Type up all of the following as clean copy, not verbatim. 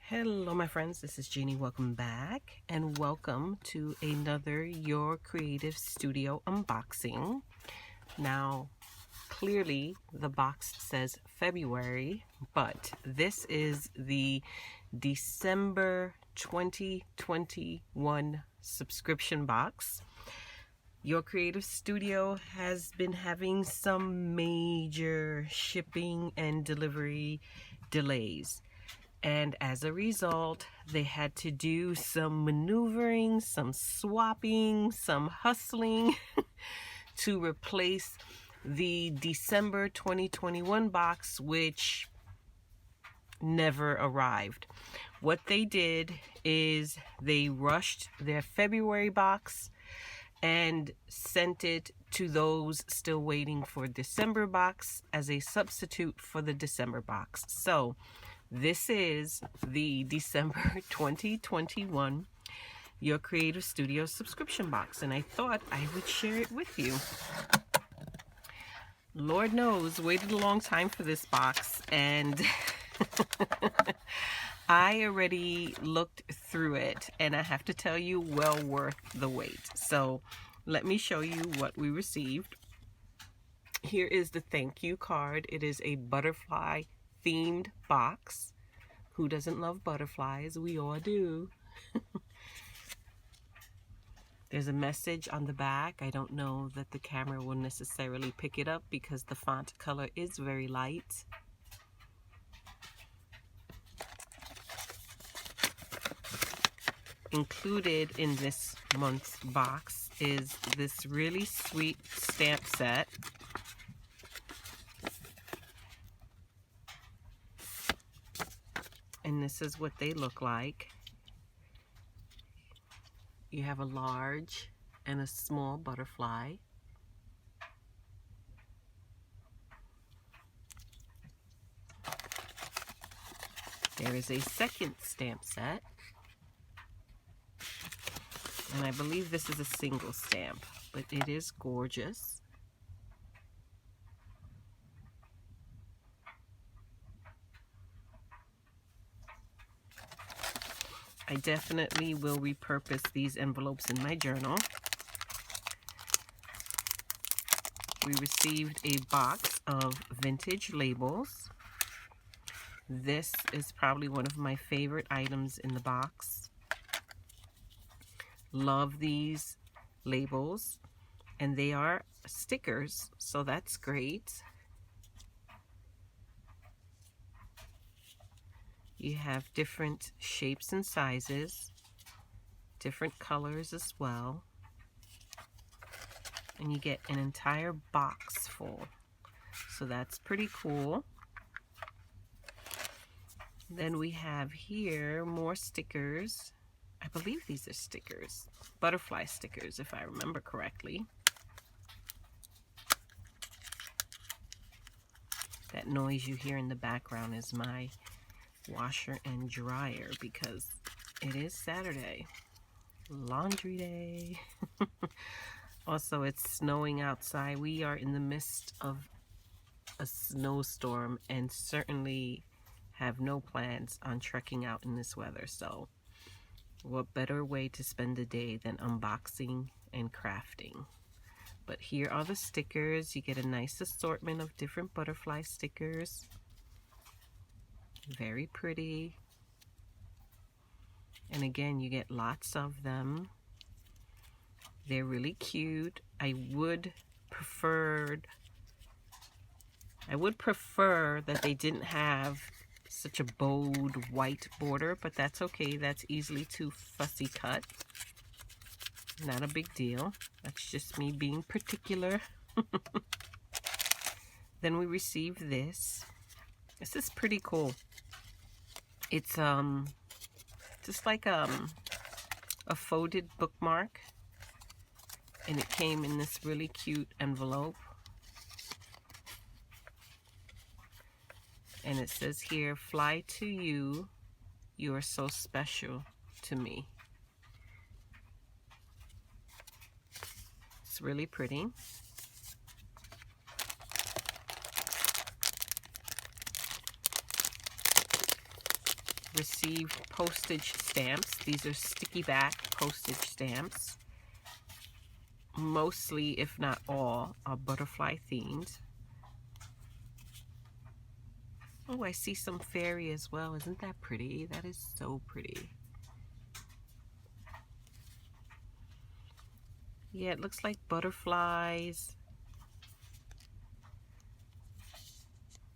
Hello my friends, this is Jeannie. Welcome back and welcome to another Your Creative Studio unboxing. Now clearly the box says February, but this is the December 2021 subscription box. Your Creative Studio has been having some major shipping and delivery delays. And as a result, they had to do some maneuvering, some swapping, some hustling to replace the December 2021 box, which never arrived. What they did is they rushed their February box and sent it to those still waiting for December box as a substitute for the December box. So this is the December 2021 Your Creative Studio subscription box, and I thought I would share it with you. Lord knows, waited a long time for this box, and I already looked through it, and I have to tell you, well worth the wait. So let me show you what we received. Here is the thank you card. It is a butterfly themed box. Who doesn't love butterflies? We all do. There's a message on the back. I don't know that the camera will necessarily pick it up because the font color is very light. Included in this month's box is this really sweet stamp set. And this is what they look like. You have a large and a small butterfly. There is a second stamp set. And I believe this is a single stamp, but it is gorgeous. I definitely will repurpose these envelopes in my journal. We received a box of vintage labels. This is probably one of my favorite items in the box. Love these labels, and they are stickers, so that's great. You have different shapes and sizes, different colors as well, and you get an entire box full, so that's pretty cool. Then we have here more stickers. I believe these are stickers, butterfly stickers if I remember correctly. That noise you hear in the background is my washer and dryer because it is Saturday, laundry day. Also, it's snowing outside. We are in the midst of a snowstorm and certainly have no plans on trekking out in this weather. So what better way to spend the day than unboxing and crafting? But here are the stickers. You get a nice assortment of different butterfly stickers. Very pretty. And again, you get lots of them. They're really cute. I would prefer that they didn't have such a bold white border, but that's okay. That's easily too fussy cut. Not a big deal. That's just me being particular. Then we received this. This is pretty cool. It's just like a folded bookmark, and it came in this really cute envelope. And it says here, "Fly to you, you are so special to me." It's really pretty. received postage stamps. These are sticky back postage stamps. Mostly, if not all, are butterfly themed. Oh, I see some fairy as well. Isn't that pretty? That is so pretty. Yeah, it looks like butterflies,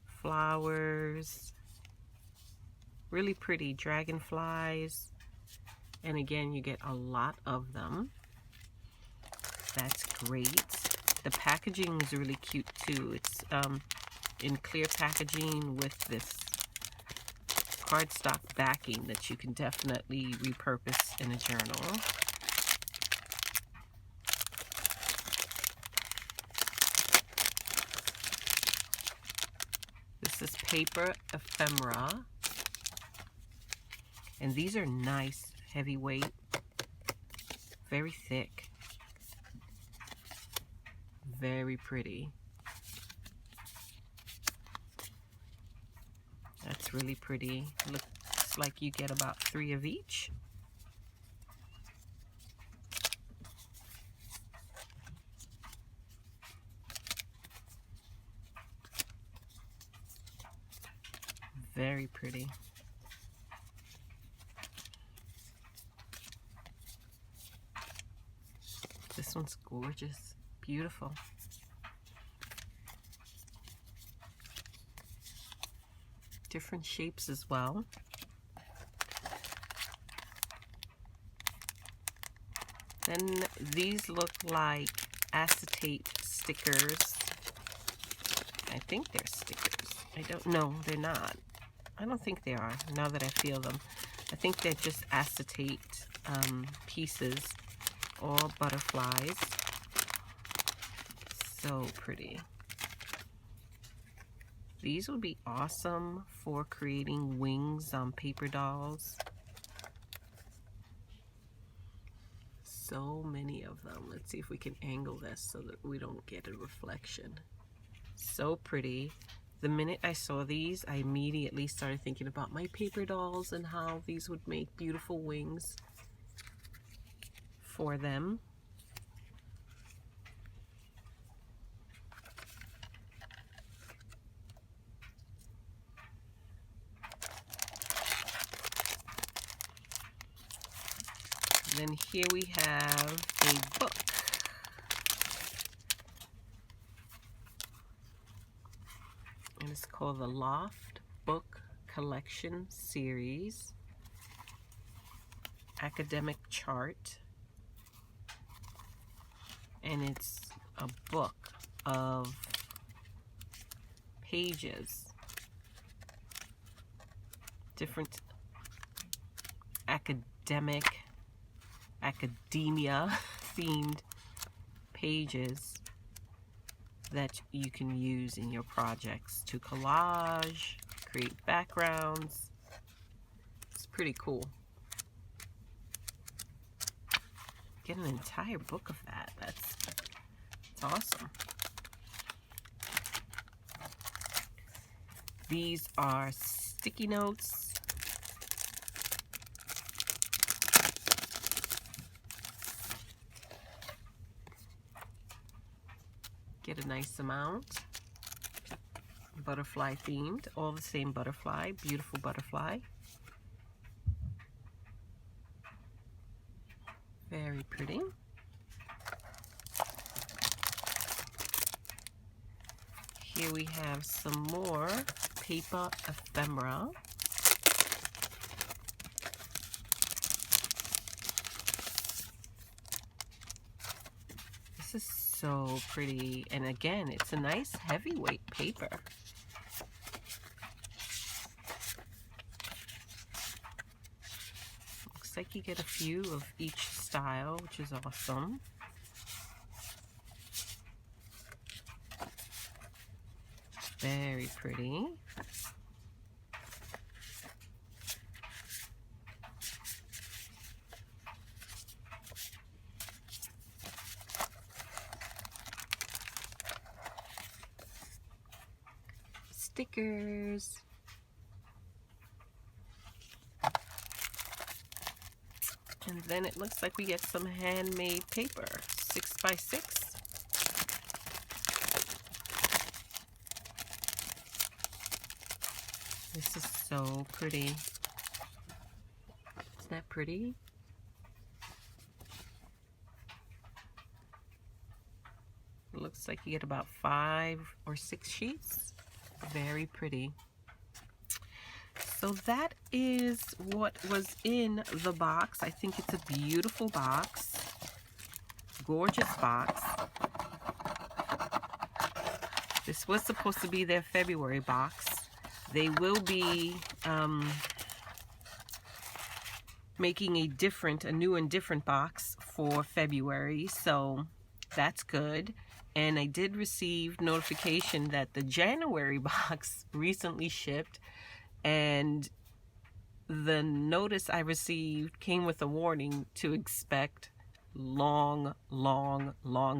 flowers, really pretty dragonflies. And again, you get a lot of them. That's great. The packaging is really cute too. It's in clear packaging with this cardstock backing that you can definitely repurpose in a journal. This is paper ephemera. And these are nice, heavyweight, very thick, very pretty. That's really pretty. Looks like you get about 3 of each. Very pretty. This one's gorgeous, beautiful. Different shapes as well. Then these look like acetate stickers. I think they're stickers. I don't know, they're not. I don't think they are, now that I feel them. I think they're just acetate pieces, all butterflies. So pretty. These would be awesome for creating wings on paper dolls. So many of them. Let's see if we can angle this so that we don't get a reflection. So pretty. The minute I saw these, I immediately started thinking about my paper dolls and how these would make beautiful wings for them. Then here we have a book. And it's called the Loft Book Collection Series. Academic chart. And it's a book of pages. Different academia themed pages that you can use in your projects to collage, create backgrounds. It's pretty cool. Get an entire book of that. That's awesome. These are sticky notes. Get a nice amount. Butterfly themed, all the same butterfly, beautiful butterfly. Very pretty. Here we have some more paper ephemera. This is so pretty, and again, it's a nice heavyweight paper. Looks like you get a few of each style, which is awesome. Very pretty. Stickers. And then it looks like we get some handmade paper, 6x6. This is so pretty. Isn't that pretty? It looks like you get about 5 or 6 sheets. Very pretty. So that is what was in the box. I think it's a beautiful box. Gorgeous box. This was supposed to be their February box. They will be making a new and different box for February, so that's good. And I did receive notification that the January box recently shipped, and the notice I received came with a warning to expect long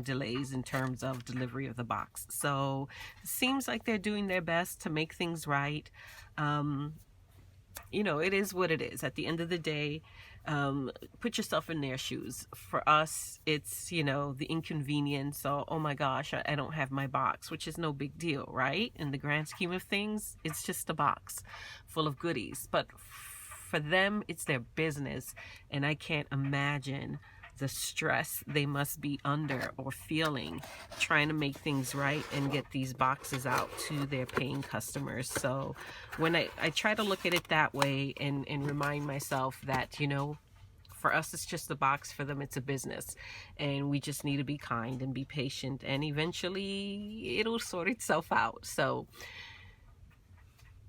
delays in terms of delivery of the box. So it seems like they're doing their best to make things right. You know, it is what it is. At the end of the day, put yourself in their shoes. For us, it's, you know, the inconvenience. So, oh my gosh, I don't have my box, which is no big deal, right? In the grand scheme of things, it's just a box full of goodies. But for them, it's their business, and I can't imagine the stress they must be under or feeling trying to make things right and get these boxes out to their paying customers. So when I try to look at it that way and remind myself that, you know, for us it's just a box, for them it's a business, and we just need to be kind and be patient, and eventually it'll sort itself out. So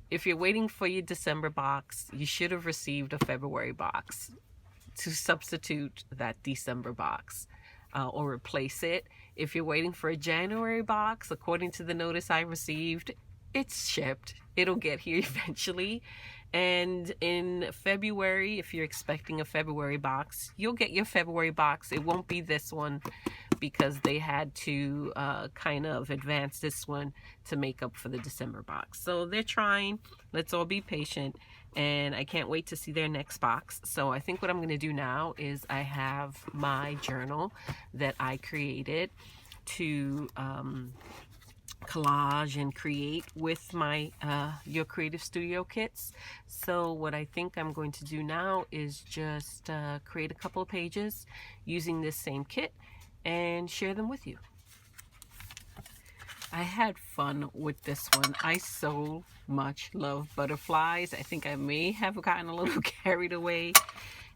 if you're waiting for your December box, you should have received a February box to substitute that December box or replace it. If you're waiting for a January box, according to the notice I received, it's shipped. It'll get here eventually. And in February, if you're expecting a February box, you'll get your February box. It won't be this one because they had to kind of advance this one to make up for the December box. So they're trying. Let's all be patient. And I can't wait to see their next box. So I think what I'm going to do now is I have my journal that I created to collage and create with my Your Creative Studio kits. So what I think I'm going to do now is just create a couple of pages using this same kit and share them with you. I had fun with this one. I so much love butterflies. I think I may have gotten a little carried away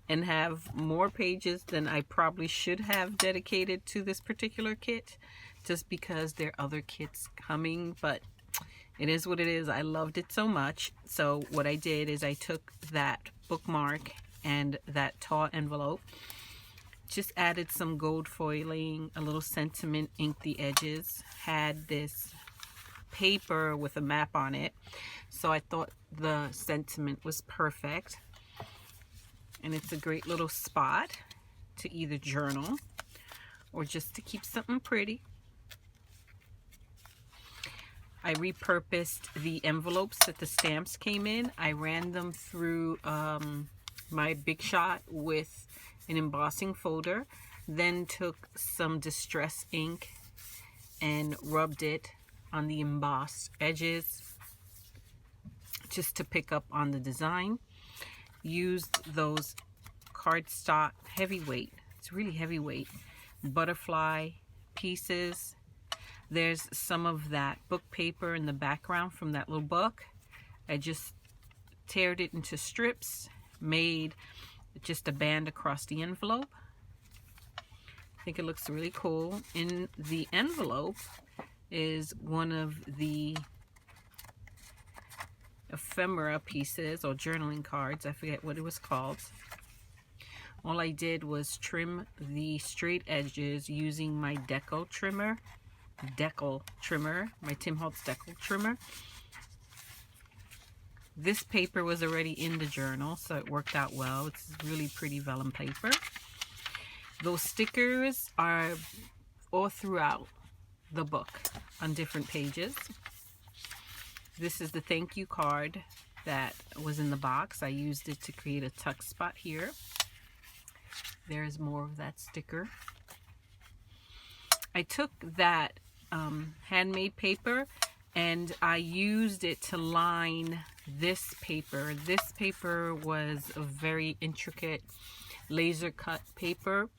and have more pages than I probably should have dedicated to this particular kit, just because there are other kits coming, but it is what it is. I loved it so much. So what I did is I took that bookmark and that tall envelope, just added some gold foiling, a little sentiment, inked the edges, had this paper with a map on it. So I thought the sentiment was perfect. And it's a great little spot to either journal or just to keep something pretty. I repurposed the envelopes that the stamps came in. I ran them through my Big Shot with an embossing folder, then took some distress ink and rubbed it on the embossed edges just to pick up on the design. Used those cardstock heavyweight, it's really heavyweight, butterfly pieces. There's some of that book paper in the background from that little book. I just teared it into strips, made just a band across the envelope. I think it looks really cool. In the envelope is one of the ephemera pieces or journaling cards. I forget what it was called. All I did was trim the straight edges using my decal trimmer, my Tim Holtz decal trimmer. This paper was already in the journal, so it worked out well. It's really pretty vellum paper. Those stickers are all throughout the book on different pages. This is the thank you card that was in the box. I used it to create a tuck spot here. There's more of that sticker. I took that handmade paper and I used it to line this paper. This paper was a very intricate laser cut paper.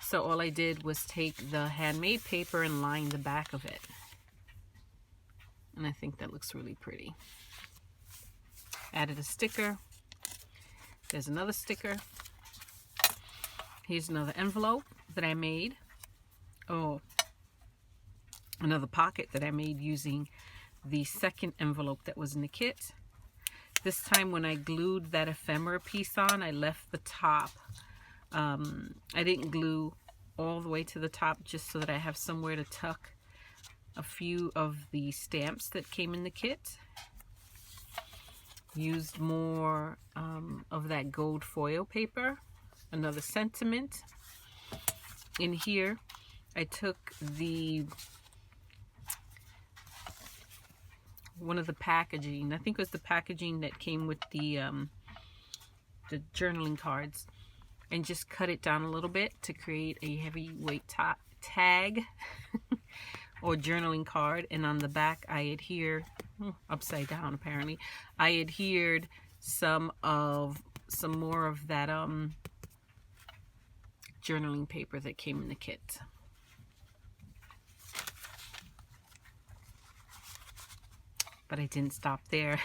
So all I did was take the handmade paper and line the back of it. And I think that looks really pretty. Added a sticker. There's another sticker. Here's another envelope that I made. Oh, another pocket that I made using the second envelope that was in the kit. This time when I glued that ephemera piece on, I left the top. I didn't glue all the way to the top just so that I have somewhere to tuck a few of the stamps that came in the kit. Used more of that gold foil paper. Another sentiment. In here, I took one of the packaging. I think it was the packaging that came with the journaling cards, and just cut it down a little bit to create a heavyweight tag or journaling card. And on the back, I adhered upside down. Apparently, I adhered some more of that journaling paper that came in the kit. But I didn't stop there.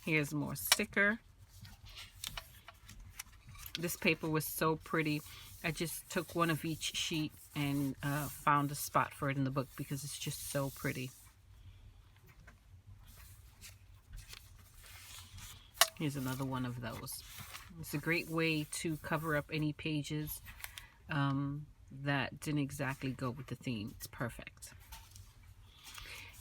Here's more sticker. This paper was so pretty. I just took one of each sheet and found a spot for it in the book because it's just so pretty. Here's another one of those. It's a great way to cover up any pages that didn't exactly go with the theme. It's perfect.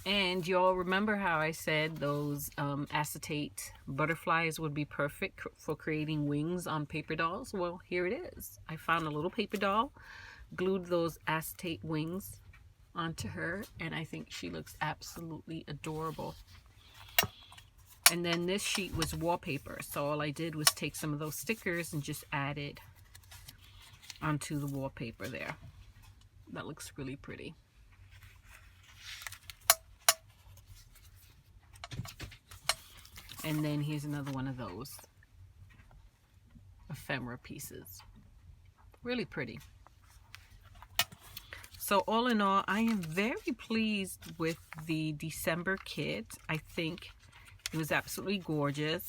And y'all remember how I said those acetate butterflies would be perfect for creating wings on paper dolls? Well, here it is. I found a little paper doll, glued those acetate wings onto her, and I think she looks absolutely adorable. And then this sheet was wallpaper, so all I did was take some of those stickers and just added onto the wallpaper there. That looks really pretty. And then here's another one of those ephemera pieces. Really pretty. So all in all, I am very pleased with the December kit. I think it was absolutely gorgeous.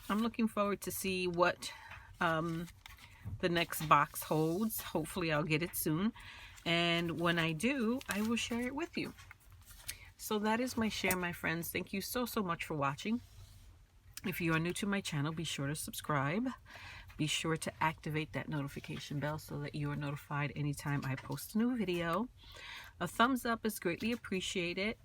I'm looking forward to see what the next box holds. Hopefully I'll get it soon. And when I do, I will share it with you. So that is my share, my friends. Thank you so much for watching. If you are new to my channel, be sure to subscribe. Be sure to activate that notification bell so that you are notified anytime I post a new video. A thumbs up is greatly appreciated.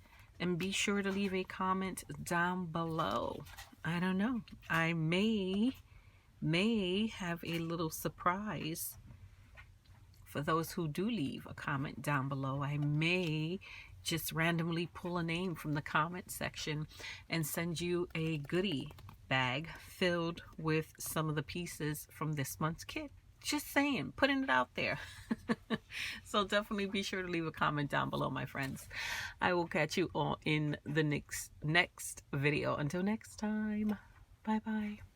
And be sure to leave a comment down below. I don't know. I may have a little surprise for those who do leave a comment down below. I may just randomly pull a name from the comment section and send you a goodie bag filled with some of the pieces from this month's kit. Just saying, putting it out there. So definitely be sure to leave a comment down below, my friends. I will catch you all in the next video. Until next time, bye bye.